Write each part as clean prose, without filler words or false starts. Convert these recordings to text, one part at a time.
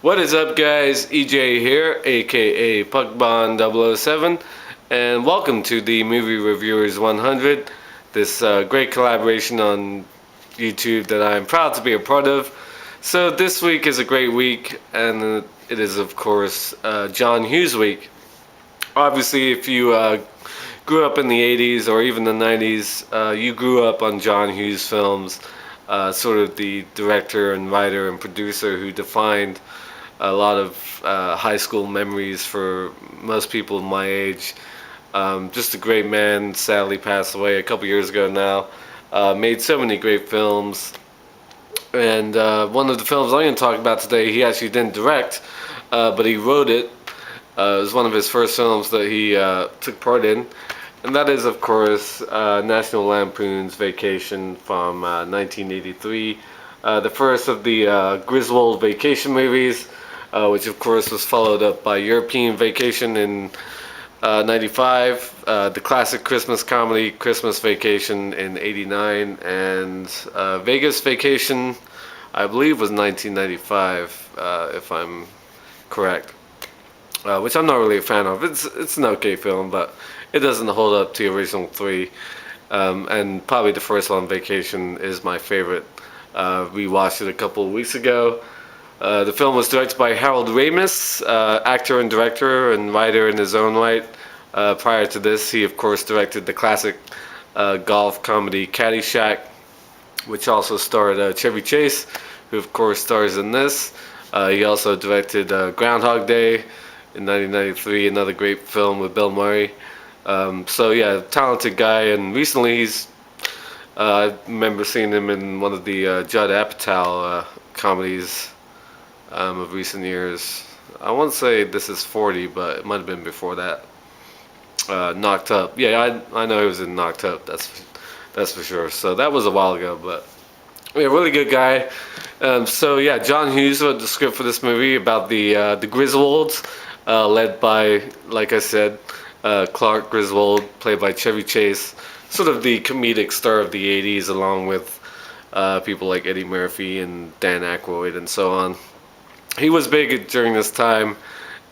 What is up, guys? EJ here, aka PuckBond007, and welcome to the Movie Reviewers 100, this great collaboration on YouTube that I'm proud to be a part of. So this week is a great week, and it is, of course, John Hughes week. Obviously, if you grew up in the 80s or even the 90s, you grew up on John Hughes films, sort of the director and writer and producer who defined a lot of high school memories for most people my age. Just a great man, sadly passed away a couple years ago now. Made so many great films. And one of the films I'm going to talk about today, he actually didn't direct, but he wrote it. It was one of his first films that he took part in. And that is, of course, National Lampoon's Vacation from 1983. The first of the Griswold Vacation movies. Which of course was followed up by European Vacation in 95, the classic Christmas comedy Christmas Vacation in 89, and Vegas Vacation, I believe, was 1995, if I'm correct, which I'm not really a fan of. It's an okay film, but it doesn't hold up to the original three, and probably the first one, Vacation, is my favorite. Rewatched it a couple of weeks ago. The film was directed by Harold Ramis, actor and director and writer in his own right. Prior to this, he of course directed the classic golf comedy Caddyshack, which also starred Chevy Chase, who of course stars in this. He also directed Groundhog Day in 1993, another great film with Bill Murray. So yeah, talented guy, and recently I remember seeing him in one of the Judd Apatow comedies of recent years. I won't say This Is 40, but it might have been before that. Knocked Up. Yeah, I know he was in Knocked Up. That's for sure. So that was a while ago, but yeah, really good guy. So yeah, John Hughes wrote the script for this movie about the Griswolds, led by, like I said, Clark Griswold, played by Chevy Chase, sort of the comedic star of the 80s, along with people like Eddie Murphy and Dan Aykroyd and so on. He was big during this time,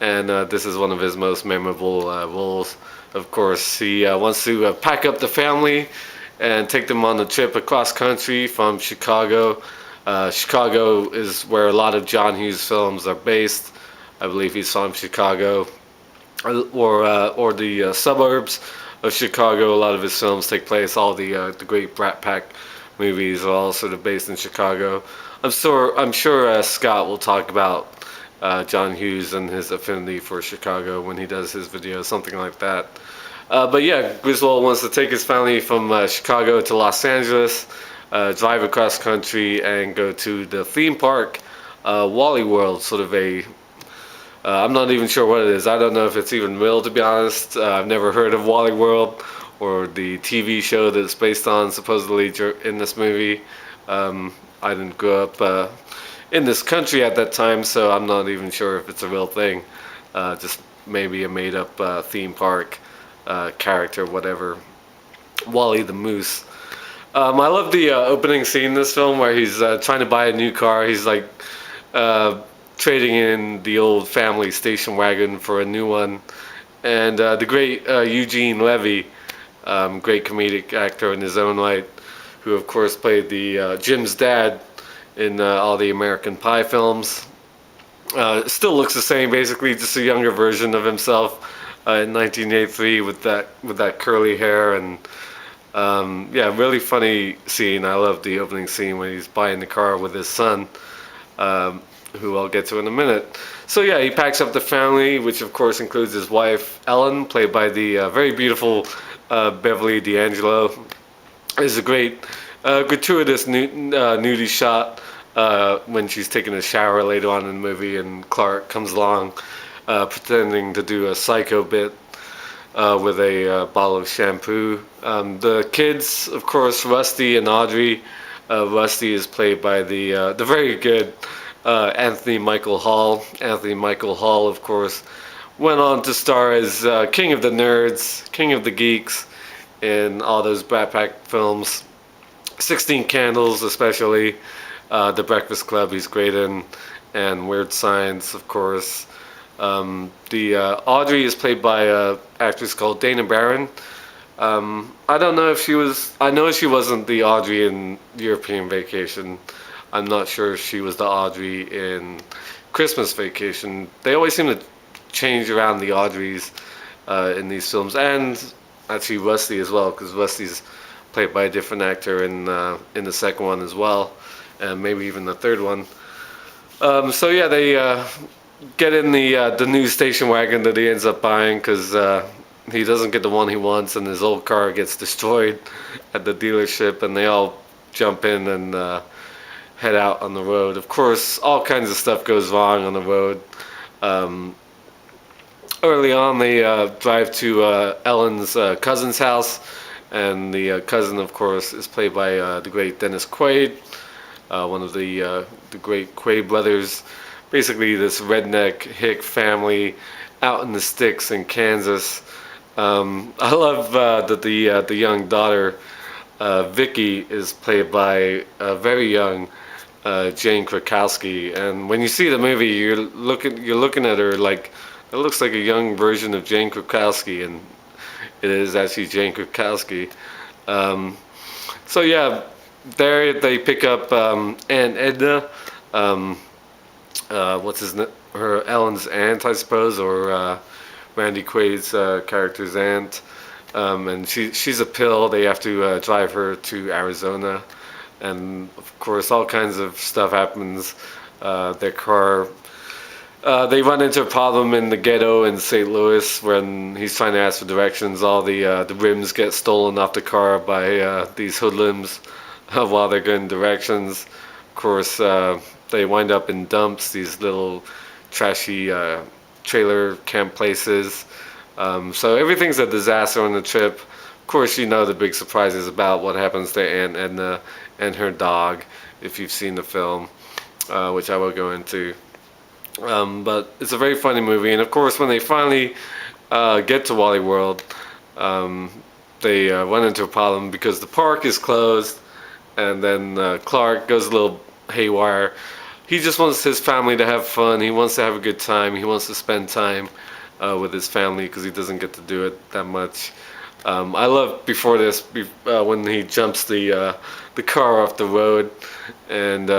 and this is one of his most memorable roles. Of course, he wants to pack up the family and take them on a trip across country from Chicago. Chicago is where a lot of John Hughes films are based. I believe he's from Chicago, or the suburbs of Chicago. A lot of his films take place. All the great Brat Pack movies are all sort of based in Chicago. I'm sure Scott will talk about John Hughes and his affinity for Chicago when he does his video, something like that. But yeah, Griswold wants to take his family from Chicago to Los Angeles, drive across country, and go to the theme park, Wally World, sort of a... I'm not even sure what it is. I don't know if it's even real, to be honest. I've never heard of Wally World, or the TV show that it's based on, supposedly, in this movie. I didn't grow up in this country at that time, so I'm not even sure if it's a real thing. Just maybe a made-up theme park character, whatever. Wally the Moose. I love the opening scene in this film where he's trying to buy a new car. He's like trading in the old family station wagon for a new one. And the great Eugene Levy, great comedic actor in his own right, who of course played the Jim's dad in all the American Pie films. Still looks the same, basically, just a younger version of himself in 1983 with that curly hair. And yeah, really funny scene. I love the opening scene when he's buying the car with his son, who I'll get to in a minute. So yeah, he packs up the family, which of course includes his wife Ellen, played by the very beautiful Beverly D'Angelo. There's a great gratuitous nudie shot when she's taking a shower later on in the movie, and Clark comes along pretending to do a psycho bit with a bottle of shampoo. The kids, of course, Rusty and Audrey. Rusty is played by the very good Anthony Michael Hall. Anthony Michael Hall, of course, went on to star as King of the Nerds, King of the Geeks, in all those Brat Pack films. 16 Candles, especially. The Breakfast Club he's great in, and Weird Science, of course. The Audrey is played by an actress called Dana Barron. I don't know if she was. I know she wasn't the Audrey in European Vacation. I'm not sure if she was the Audrey in Christmas Vacation. They always seem to change around the Audreys in these films, and actually Rusty as well, because Rusty's played by a different actor in the second one as well, and maybe even the third one. So yeah, they get in the new station wagon that he ends up buying because he doesn't get the one he wants, and his old car gets destroyed at the dealership, and they all jump in and head out on the road. Of course, all kinds of stuff goes wrong on the road. Um, Early on, they drive to Ellen's cousin's house, and the cousin, of course, is played by the great Dennis Quaid, one of the great Quaid brothers. Basically, this redneck hick family out in the sticks in Kansas. I love that the young daughter, Vicky, is played by a very young Jane Krakowski, and when you see the movie, you're looking at her like it looks like a young version of Jane Krakowski, and it is actually Jane Krakowski. Um, so yeah, there they pick up Aunt Edna. Um, her Ellen's aunt, I suppose, or Randy Quaid's character's aunt. And she's a pill. They have to drive her to Arizona, and of course, all kinds of stuff happens. Their car. They run into a problem in the ghetto in St. Louis when he's trying to ask for directions. All the rims get stolen off the car by these hoodlums while they're getting directions. Of course, they wind up in dumps, these little trashy trailer camp places. So everything's a disaster on the trip. Of course, you know the big surprise is about what happens to Aunt Edna and her dog, if you've seen the film, which I will go into. But it's a very funny movie, and of course, when they finally get to Wally World, they run into a problem because the park is closed, and then Clark goes a little haywire. He just wants his family to have fun. He wants to have a good time. He wants to spend time with his family because he doesn't get to do it that much. I love before this when he jumps the car off the road, and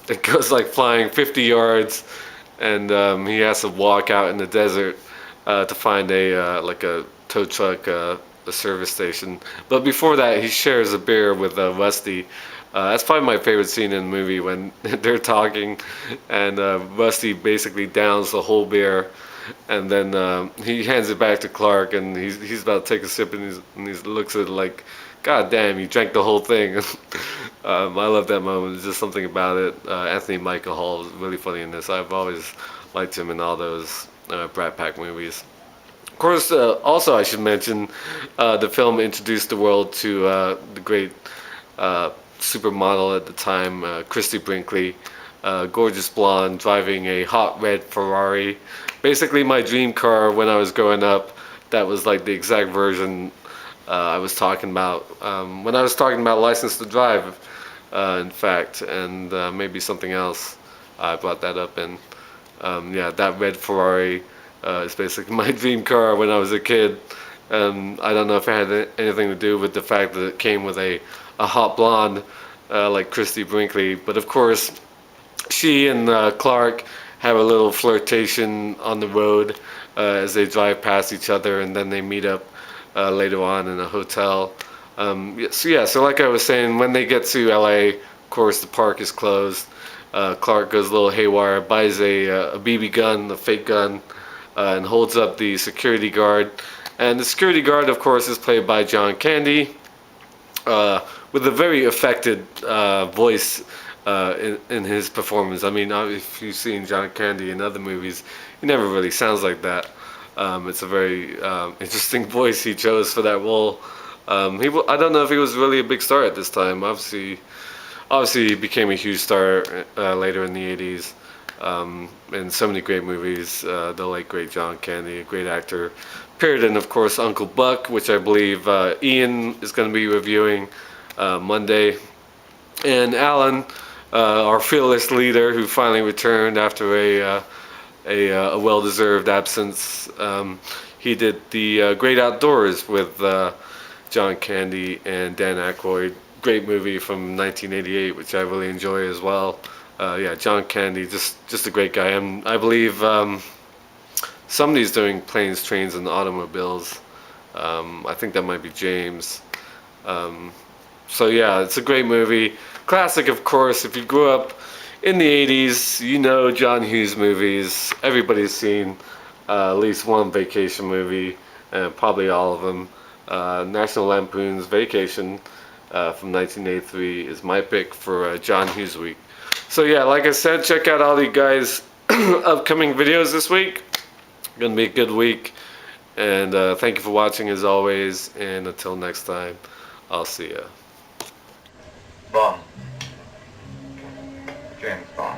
it goes like flying 50 yards, and he has to walk out in the desert to find a tow truck, a service station. But before that, he shares a beer with Rusty. That's probably my favorite scene in the movie when they're talking, and Rusty basically downs the whole beer, and then he hands it back to Clark, and he's about to take a sip, and he looks at it like, God damn, you drank the whole thing. I love that moment. There's just something about it. Anthony Michael Hall is really funny in this. I've always liked him in all those Brat Pack movies. Of course, also I should mention the film introduced the world to the great supermodel at the time, Christy Brinkley, gorgeous blonde driving a hot red Ferrari. Basically my dream car when I was growing up. That was like the exact version I was talking about when I was talking about License to Drive, in fact, and maybe something else I brought that up in. Yeah, that red Ferrari is basically my dream car when I was a kid. I don't know if it had anything to do with the fact that it came with a hot blonde like Christy Brinkley, but of course she and Clark have a little flirtation on the road as they drive past each other, and then they meet up later on in a hotel. So like I was saying, when they get to LA, of course the park is closed. Clark goes a little haywire, buys a BB gun, a fake gun, and holds up the security guard. And the security guard, of course, is played by John Candy, with a very affected voice in his performance. I mean, if you've seen John Candy in other movies, he never really sounds like that. It's a very interesting voice he chose for that role. I don't know if he was really a big star at this time. Obviously he became a huge star later in the 80s. In so many great movies, the late great John Candy, a great actor. Appeared in, of course, Uncle Buck, which I believe Ian is going to be reviewing Monday. And Alan, our fearless leader who finally returned after a well-deserved absence. He did The Great Outdoors with John Candy and Dan Aykroyd. Great movie from 1988, which I really enjoy as well. Yeah, John Candy, just a great guy. And I believe somebody's doing Planes, Trains, and Automobiles. I think that might be James. So yeah, it's a great movie. Classic, of course. If you grew up in the 80s, you know John Hughes movies. Everybody's seen at least one vacation movie, probably all of them. National Lampoon's Vacation from 1983 is my pick for John Hughes week. So yeah, like I said, check out all you guys' upcoming videos this week. Gonna be a good week. And thank you for watching as always. And until next time, I'll see ya. Bond. James Bond.